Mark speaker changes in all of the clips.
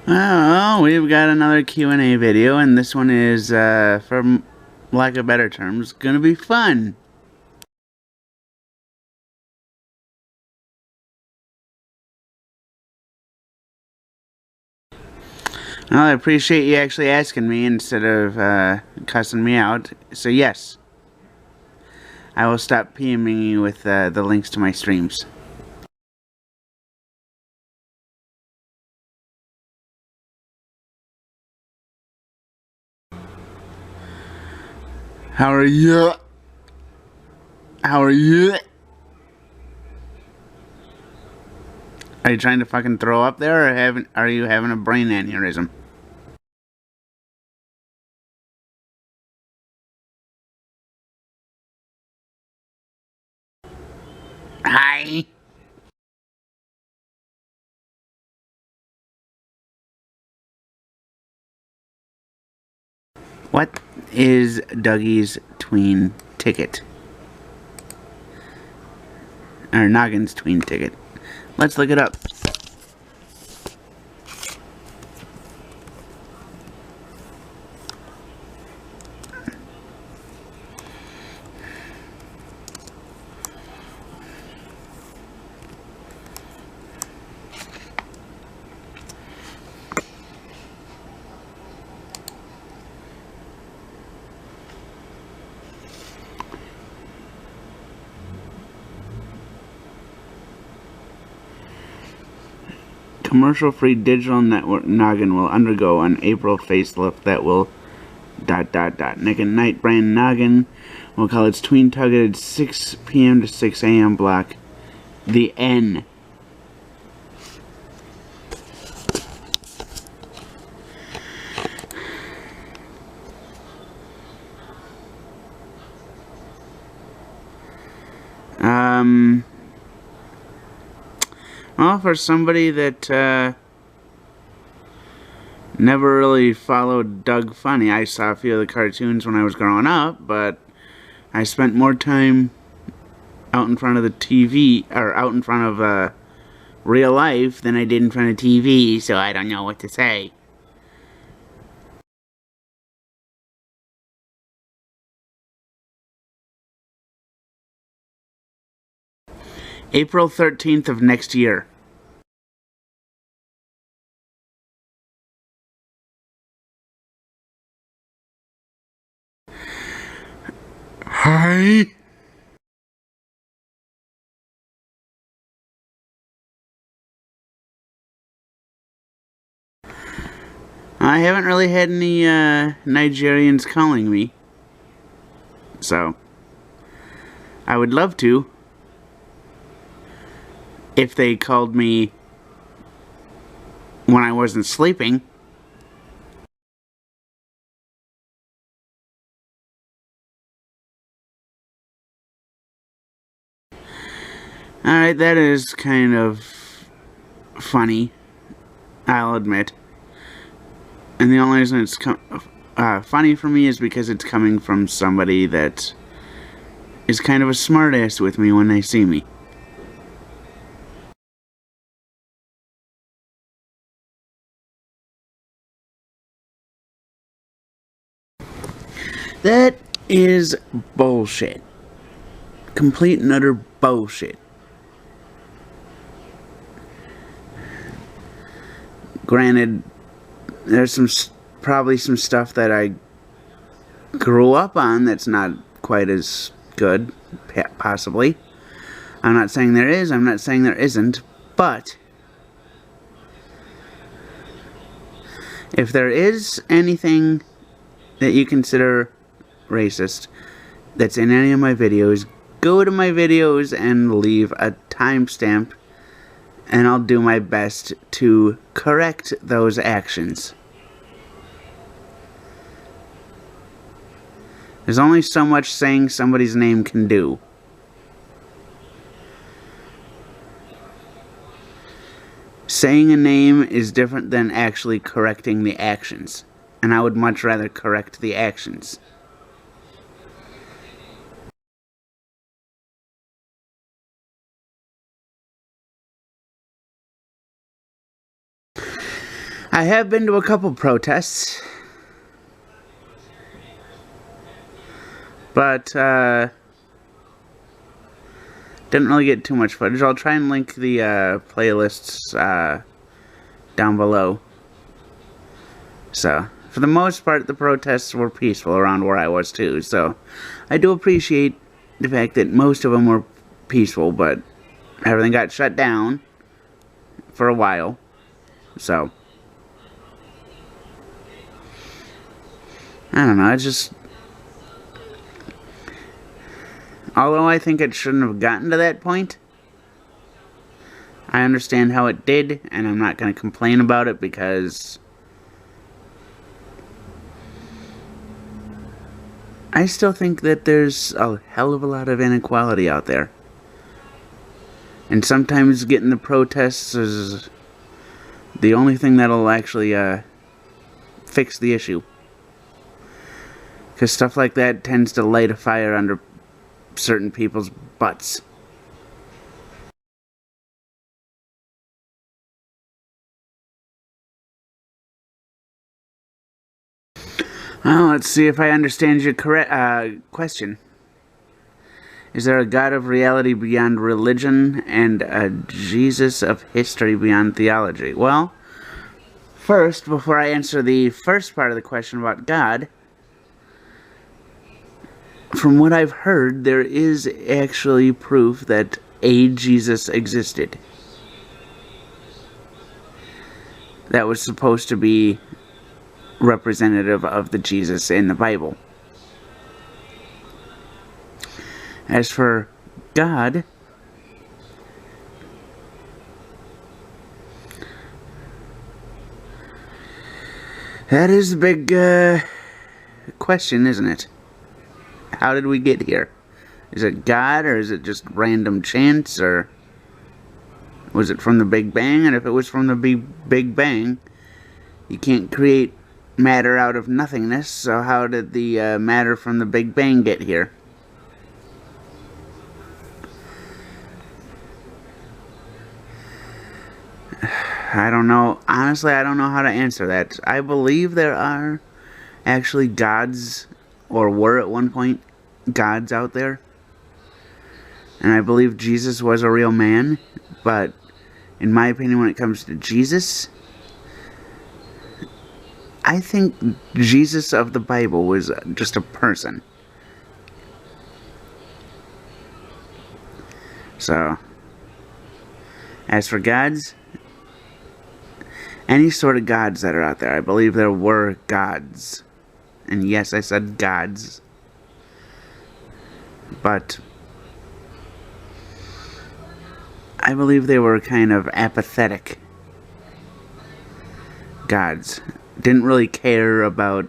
Speaker 1: Well, we've got another Q&A video, and this one is, for lack of better terms, gonna be fun. Well, I appreciate you actually asking me instead of, cussing me out. So yes, I will stop PMing you with, the links to my streams. How are you? How are you? Are you trying to fucking throw up there, or are you having a brain aneurysm? Hi. What is Dougie's tween ticket? Or Noggin's tween ticket. Let's look it up. Commercial-free digital network Noggin will undergo an April facelift that will ... Nick and Night brand Noggin will call its tween targeted 6 p.m. to 6 a.m. block the N. Well, for somebody that, never really followed Doug Funny. I saw a few of the cartoons when I was growing up, but I spent more time out in front of the TV, or out in front of, real life than I did in front of TV, so I don't know what to say. April 13th of next year. Hi. I haven't really had any, Nigerians calling me. So, I would love to. If they called me when I wasn't sleeping. Alright, that is kind of funny, I'll admit. And the only reason it's funny for me is because it's coming from somebody that is kind of a smartass with me when they see me. That is bullshit. Complete and utter bullshit. Granted, there's probably some stuff that I grew up on that's not quite as good, possibly. I'm not saying there is, I'm not saying there isn't, but if there is anything that you consider racist that's in any of my videos, go to my videos and leave a timestamp, and I'll do my best to correct those actions. There's only so much saying somebody's name can do. Saying a name is different than actually correcting the actions, and I would much rather correct the actions. I have been to a couple protests, but didn't really get too much footage. I'll try and link the playlists down below. So, for the most part, the protests were peaceful around where I was too, so I do appreciate the fact that most of them were peaceful, but everything got shut down for a while, so I don't know, it's just, although I think it shouldn't have gotten to that point, I understand how it did, and I'm not going to complain about it because I still think that there's a hell of a lot of inequality out there. And sometimes getting the protests is the only thing that'll actually fix the issue. Because stuff like that tends to light a fire under certain people's butts. Well, let's see if I understand your question. Is there a God of reality beyond religion and a Jesus of history beyond theology? Well, first, before I answer the first part of the question about God, from what I've heard, there is actually proof that a Jesus existed. That was supposed to be representative of the Jesus in the Bible. As for God, that is a big question, isn't it? How did we get here? Is it God, or is it just random chance, or was it from the Big Bang? And if it was from the Big Bang, you can't create matter out of nothingness, so how did the matter from the Big Bang get here? I don't know. Honestly, I don't know how to answer that. I believe there are actually gods, or were at one point gods out there. And I believe Jesus was a real man. But in my opinion, when it comes to Jesus, I think Jesus of the Bible was just a person. So, as for gods, any sort of gods that are out there, I believe there were gods. And yes, I said gods. But I believe they were kind of apathetic gods. Didn't really care about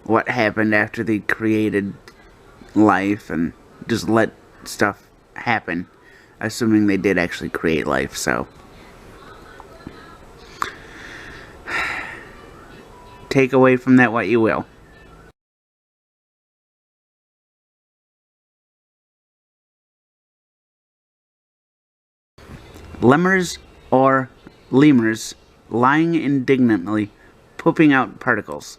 Speaker 1: what happened after they created life and just let stuff happen, assuming they did actually create life, so take away from that what you will. Lemurs or lemurs lying indignantly, pooping out particles.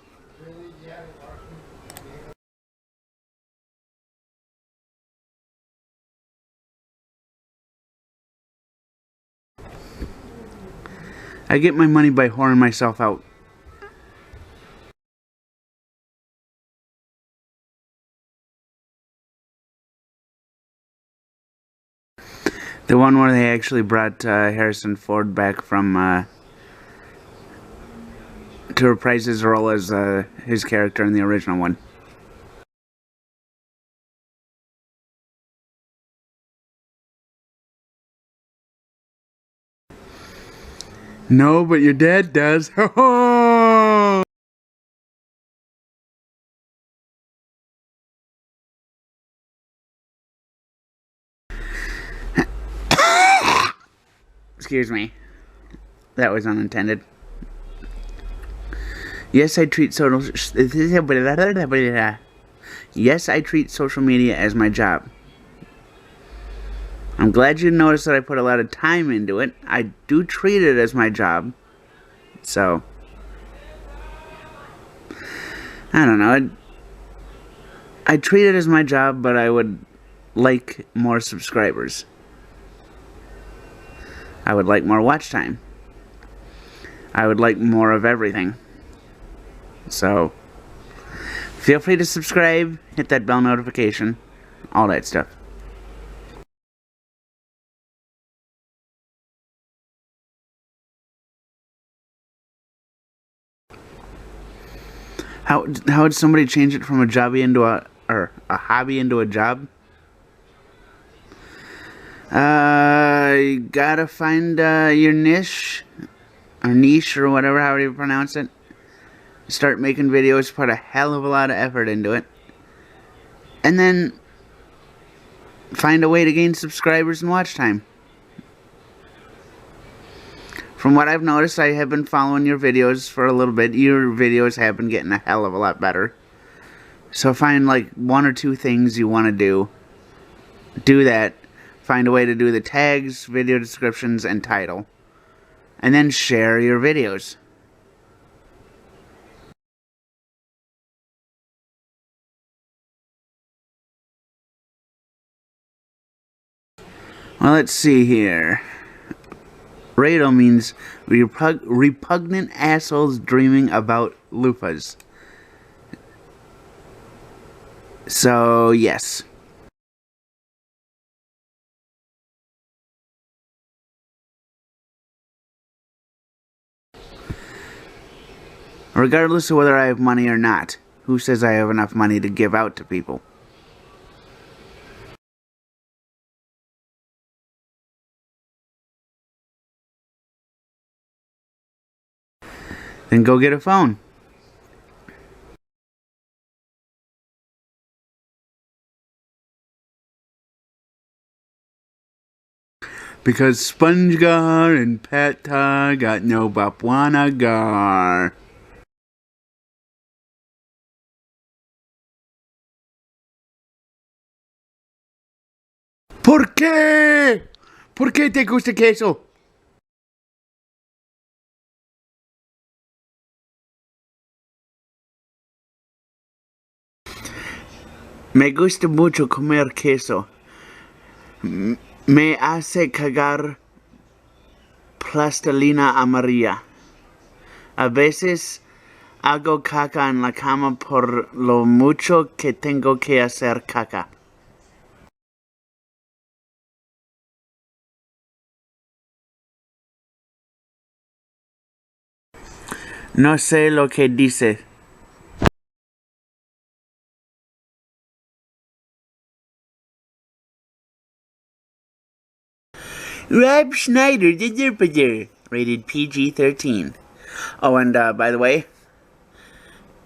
Speaker 1: I get my money by whoring myself out. The one where they actually brought Harrison Ford back from to reprise his role as his character in the original one. No, but your dad does. Excuse me. That was unintended. Yes, I treat Yes, I treat social media as my job. I'm glad you noticed that I put a lot of time into it. I do treat it as my job. So, I don't know. I treat it as my job, but I would like more subscribers. I would like more watch time. I would like more of everything. So, feel free to subscribe, hit that bell notification, all that stuff. How would somebody change it from a hobby into a job? You gotta find your niche or whatever, however you pronounce it. Start making videos, put a hell of a lot of effort into it, and then find a way to gain subscribers and watch time. From what I've noticed, I have been following your videos for a little bit. Your videos have been getting a hell of a lot better. So find like one or two things you want to do. Do that. Find a way to do the tags, video descriptions, and title. And then share your videos. Well, let's see here. Rado means repugnant assholes dreaming about loofahs. So, yes. Regardless of whether I have money or not, who says I have enough money to give out to people? Then go get a phone. Because SpongeGar and Pata got no Bapwanagar. ¿Por qué? ¿Por qué te gusta queso? Me gusta mucho comer queso. Me hace cagar plastilina amarilla. A veces hago caca en la cama por lo mucho que tengo que hacer caca. No sé lo que dice. Rob Schneider, the Derpader, rated PG-13. Oh, and by the way,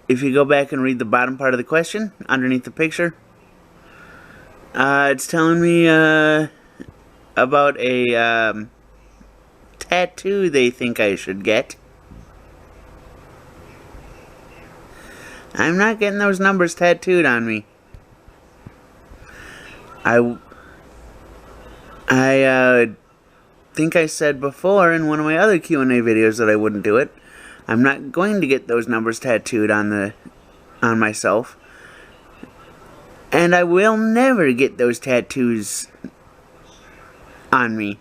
Speaker 1: if you go back and read the bottom part of the question, underneath the picture, it's telling me about a tattoo they think I should get. I'm not getting those numbers tattooed on me. I think I said before in one of my other Q&A videos that I wouldn't do it. I'm not going to get those numbers tattooed on myself. And I will never get those tattoos on me.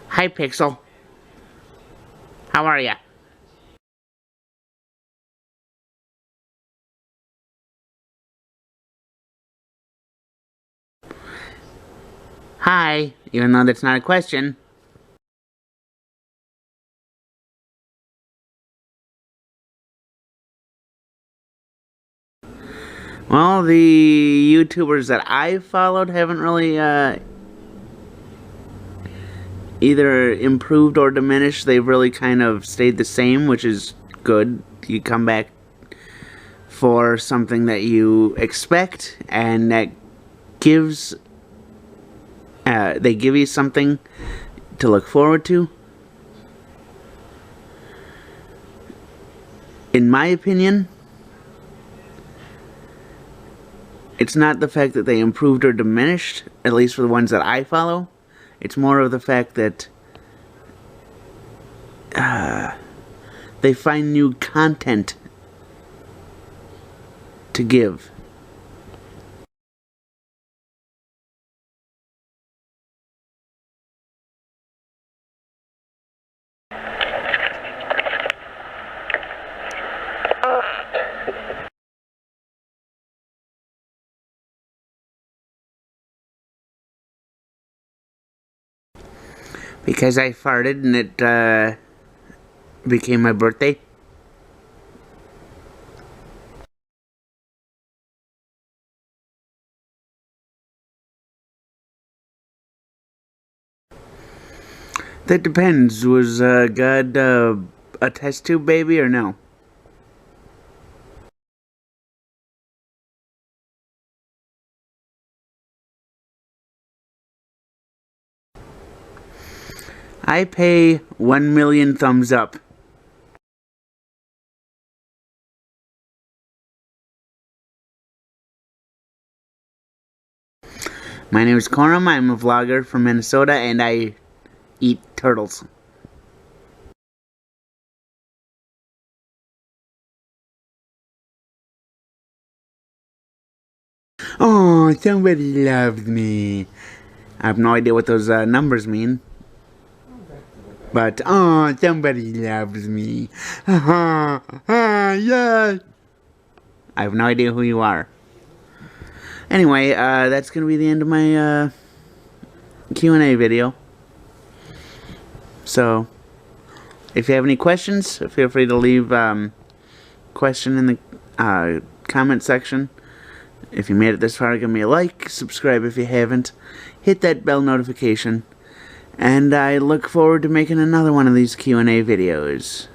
Speaker 1: Hi, Pixel. How are ya? Hi, even though that's not a question. Well, the YouTubers that I've followed haven't really either improved or diminished. They've really kind of stayed the same, which is good. You come back for something that you expect, and that gives they give you something to look forward to. In my opinion, It's not the fact that they improved or diminished, at least for the ones that I follow. It's more of the fact that they find new content to give. Because I farted and it became my birthday. That depends. Was God a test tube baby or no? I pay 1 million thumbs up. My name is Corum. I'm a vlogger from Minnesota and I eat turtles. Oh, somebody loves me. I have no idea what those numbers mean. But, oh, somebody loves me. Yeah. I have no idea who you are. Anyway, that's going to be the end of my Q&A video. So, if you have any questions, feel free to leave question in the comment section. If you made it this far, give me a like, subscribe if you haven't, hit that bell notification, and I look forward to making another one of these Q&A videos.